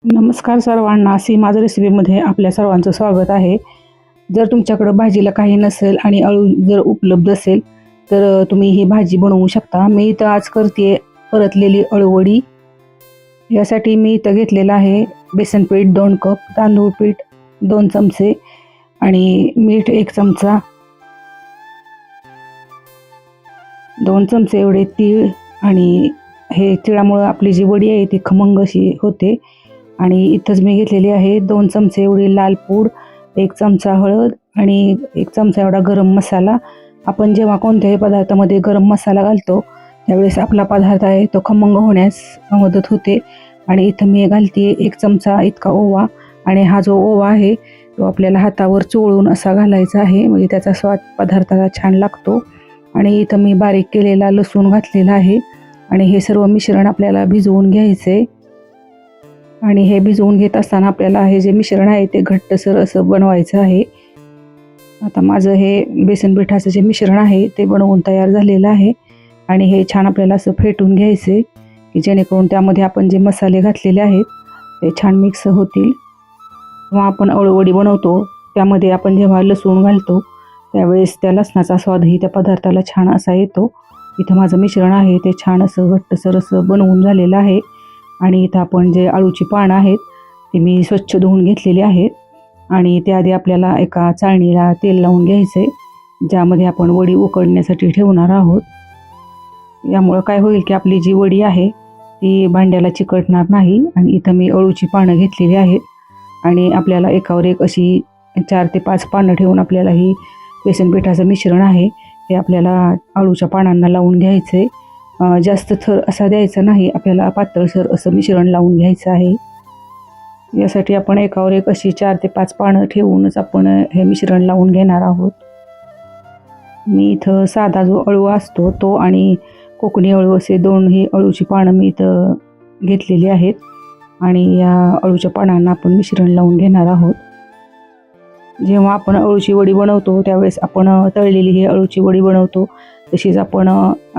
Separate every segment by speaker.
Speaker 1: नमस्कार सर्वांना, सीमाज रेसिपीमध्ये आपल्या सर्वांचं स्वागत आहे. जर तुमच्याकडं भाजीला काही नसेल आणि अळू जर उपलब्ध असेल तर तुम्ही ही भाजी बनवू शकता. मी इथं आज करते परतलेली अळूवडी. यासाठी मी इथं घेतलेलं आहे बेसन पीठ 2 कप, तांदूळ पीठ 2 चमचे आणि मीठ 1 चमचा, 2 चमचे एवढे तीळ. आणि हे तिळामुळं आपली जी वडी आहे ती खमंग अशी होते. आणि इथंच मी घेतलेली आहे 2 चमचे एवढी लाल पूड, 1 चमचा हळद आणि 1 चमचा एवढा गरम मसाला. आपण जेव्हा कोणत्याही पदार्थामध्ये गरम मसाला घालतो त्यावेळेस आपला पदार्थ आहे तो खमंग होण्यास मदत होते. आणि इथं मी घालते 1 चमचा इतका ओवा. आणि हा जो ओवा आहे तो आपल्याला हातावर चोळून असा घालायचा आहे, म्हणजे त्याचा स्वाद पदार्थाला छान लागतो. आणि इथं मी बारीक केलेला लसूण घातलेला आहे. आणि हे सर्व मिश्रण आपल्याला भिजवून घ्यायचे. आणि हे भिजवून घेत असताना आपल्याला हे जे मिश्रण आहे ते घट्टसर असं बनवायचं आहे. आता माझं हे बेसन पिठाचं जे मिश्रण आहे ते बनवून तयार झालेलं आहे. आणि हे छान आपल्याला असं फेटून घ्यायचे की जेणेकरून त्यामध्ये आपण जे मसाले घातलेले आहेत ते छान मिक्स होतील. जेव्हा आपण अळूवडी बनवतो त्यामध्ये आपण जेव्हा लसूण घालतो त्यावेळेस त्या लसणाचा स्वादही त्या पदार्थाला छान असा येतो. इथं माझं मिश्रण आहे ते छान असं घट्टसर असं बनवून झालेलं आहे. आणि इथं आपण जे अळूची पानं आहेत ती मी स्वच्छ धुवून घेतलेली आहेत. आणि त्याआधी आपल्याला एका चाळणीला तेल लावून घ्यायचे ज्यामध्ये आपण वडी उकडण्यासाठी ठेवणार आहोत. यामुळं काय होईल की आपली जी वडी आहे ती भांड्याला चिकटणार नाही. आणि इथं मी अळूची पानं घेतलेली आहेत. आणि आपल्याला एकावर एक अशी 4 ते 5 पानं ठेवून आपल्याला ही बेसन पिठाचं मिश्रण आहे ते आपल्याला अळूच्या पानांना लावून घ्यायचे. जास्त थर असा द्यायचा नाही, आपल्याला पातळसर असं मिश्रण लावून घ्यायचं आहे. यासाठी आपण एकावर एक अशी 4 ते 5 पानं ठेवूनच आपण हे मिश्रण लावून घेणार आहोत. मी इथं साधा जो अळू असतो तो आणि कोकणी अळू असे दोन्ही अळूची पानं मी इथं घेतलेली आहेत. आणि या अळूच्या पानांना आपण मिश्रण लावून घेणार आहोत. जेव्हा आपण अळूची वडी बनवतो त्यावेळेस आपण तळलेली ही अळूची वडी बनवतो, तशीच आपण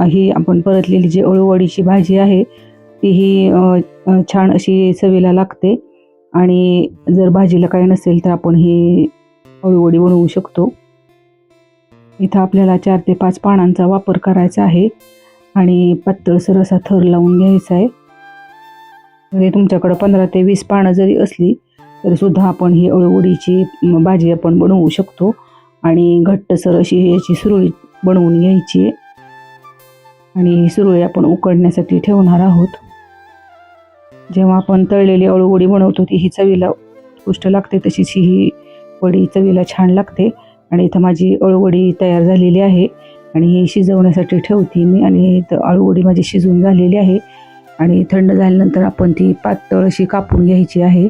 Speaker 1: ही आपण परतलेली जी अळूवडीची भाजी आहे तीही छान अशी चवीला लागते. आणि जर भाजीला काही नसेल तर आपण ही अळूवडी बनवू शकतो. इथं आपल्याला 4 ते 5 पानांचा वापर करायचा आहे आणि पातळसर असा थर लावून घ्यायचा आहे. जरी तुमच्याकडं 15 ते 20 पानं जरी असली तरी सुद्धा आपण ही अळूवडीची भाजी आपण बनवू शकतो. आणि घट्टसर अशी याची सुरळीत बनवून घ्यायची. आणि ही सुरळी आपण उकडण्यासाठी ठेवणार आहोत. जेव्हा आपण तळलेली अळूवडी बनवतो ती ही चवीला उत्कृष्ट लागते, तशीच ही वडी चवीला छान लागते. आणि इथं माझी अळूवडी तयार झालेली आहे आणि ही शिजवण्यासाठी ठेवते मी. आणि इथं अळूवडी माझी शिजवून झालेली आहे. आणि थंड झाल्यानंतर आपण ती पातळ अशी कापून घ्यायची आहे.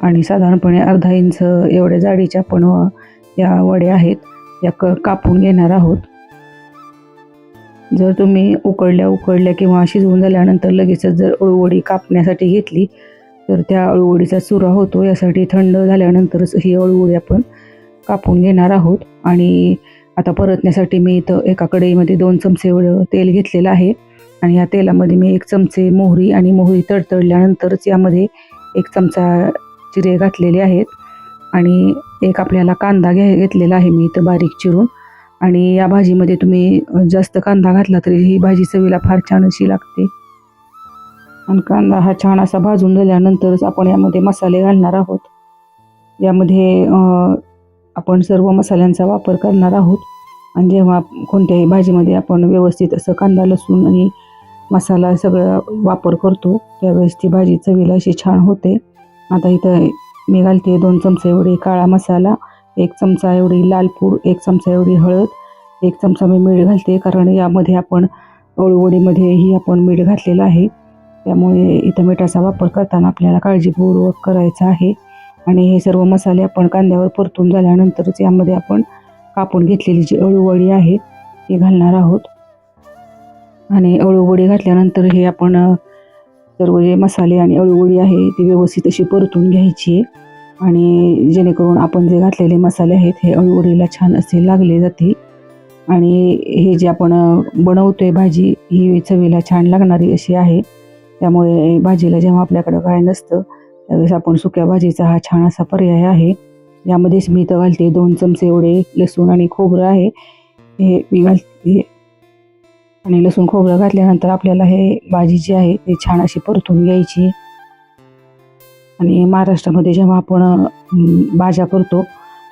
Speaker 1: आणि साधारणपणे अर्धा इंच एवढ्या जाडीच्या आपण या वड्या आहेत या कापून घेणार आहोत. जर तुम्ही उकडल्या किंवा शिजवून झाल्यानंतर लगेचच जर अळूवडी कापण्यासाठी घेतली तर त्या अळूवडीचा चुरा होतो. यासाठी थंड झाल्यानंतरच ही अळूवडी आपण कापून घेणार आहोत. आणि आता परतण्यासाठी मी इथं एका कढईमध्ये 2 चमचे एवढं तेल घेतलेलं आहे. आणि या तेलामध्ये मी 1 चमचे मोहरी आणि मोहरी तडतडल्यानंतरच यामध्ये 1 चमचा जिरे घातलेले आहेत. आणि एक आपल्याला कांदा घेतलेला आहे मी इथं बारीक चिरून. आणि या भाजीमध्ये तुम्ही जास्त कांदा घातला तरी ही भाजी चवीला फार छान अशी लागते. आणि कांदा हा छान असा भाजून झाल्यानंतरच आपण यामध्ये मसाले घालणार आहोत. यामध्ये आपण सर्व मसाल्यांचा वापर करणार आहोत. आणि जेव्हा कोणत्याही भाजीमध्ये आपण व्यवस्थित असं कांदा लसूण आणि मसाला सगळं वापर करतो त्यावेळेस ती भाजी चवीला अशी छान होते. आता इथं मी घालते 2 चमचे एवढी काळा मसाला, 1 चमचा एवढी लाल पूड, 1 चमचा एवढी हळद, 1 चमचा मी मीठ घालते, कारण यामध्ये आपण अळूवडीमध्येही आपण मीठ घातलेलं आहे. त्यामुळे इथं मिठाचा वापर करताना आपल्याला काळजीपूर्वक करायचा आहे. आणि हे सर्व मसाले आपण कांद्यावर परतून झाल्यानंतरच यामध्ये आपण कापून घेतलेली जी अळूवडी आहे ती घालणार आहोत. आणि अळूवडी घातल्यानंतर हे आपण सर्व जे मसाले आणि अळूवडी आहे ती व्यवस्थित अशी परतून घ्यायची आहे. आणि जेणेकरून आपण जे घातलेले मसाले आहेत हे अळूवडीला छान असे लागले जातील. आणि हे जे आपण बनवतोय भाजी ही चवीला छान लागणारी अशी आहे. त्यामुळे भाजीला जेव्हा आपल्याकडं काय नसतं त्यावेळेस आपण सुक्या भाजीचा हा छान असा पर्याय आहे. यामध्येच मी इथं घालते 2 चमचे एवढे लसूण आणि खोबरं आहे, हे मी घालते. आणि लसूण खोबरं घातल्यानंतर आपल्याला हे भाजी जी आहे ती छान अशी परतून घ्यायची. आणि महाराष्ट्रामध्ये जेव्हा आपण भाज्या करतो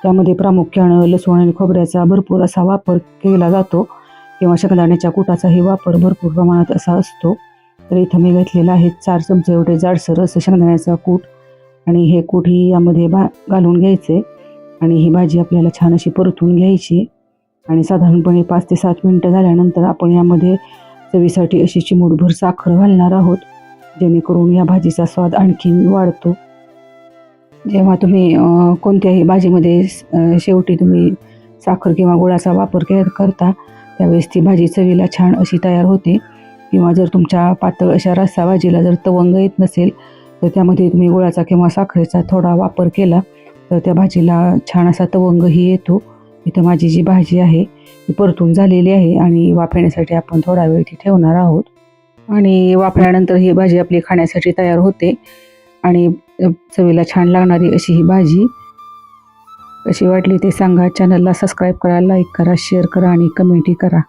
Speaker 1: त्यामध्ये प्रामुख्यानं लसूण आणि खोबऱ्याचा भरपूर असा वापर केला जातो किंवा शेंगदाण्याच्या कुटाचाही वापर भरपूर प्रमाणात असा असतो. तर इथं मी घेतलेला आहे 4 चमचे एवढे जाडसर असं शेंगदाण्याचा कूट आणि हे कूटही यामध्ये घालून घ्यायचे आणि ही भाजी आपल्याला छान अशी परतून घ्यायची. आणि साधारणपणे 5 ते 7 मिनटं झाल्यानंतर आपण यामध्ये चवीसाठी अशी चिमूटभर साखर घालणार आहोत, जेणेकरून या भाजीचा स्वाद आणखीन वाढतो. जेव्हा तुम्ही कोणत्याही भाजीमध्ये शेवटी तुम्ही साखर किंवा गुळाचा वापर करता त्यावेळेस ती भाजी चवीला छान अशी तयार होते. किंवा जर तुमच्या पातळ अशा रस्सा भाजीला जर तवंग येत नसेल तर त्यामध्ये तुम्ही गुळाचा किंवा साखरेचा थोडा वापर केला तर त्या भाजीला छान असा तवंगही येतो. इथं माझी जी भाजी आहे ती परतून झालेली आहे आणि वाफवण्यासाठी आपण थोडा वेळ ती ठेवणार आहोत. आणि वाफल्यानंतर ही भाजी आपली खाण्यासाठी तयार होते आणि चवीला छान लागणारी अशी ही भाजी. कशी वाटली ते सांगा. चॅनलला सबस्क्राईब करा, लाईक करा, शेअर करा आणि कमेंटही करा.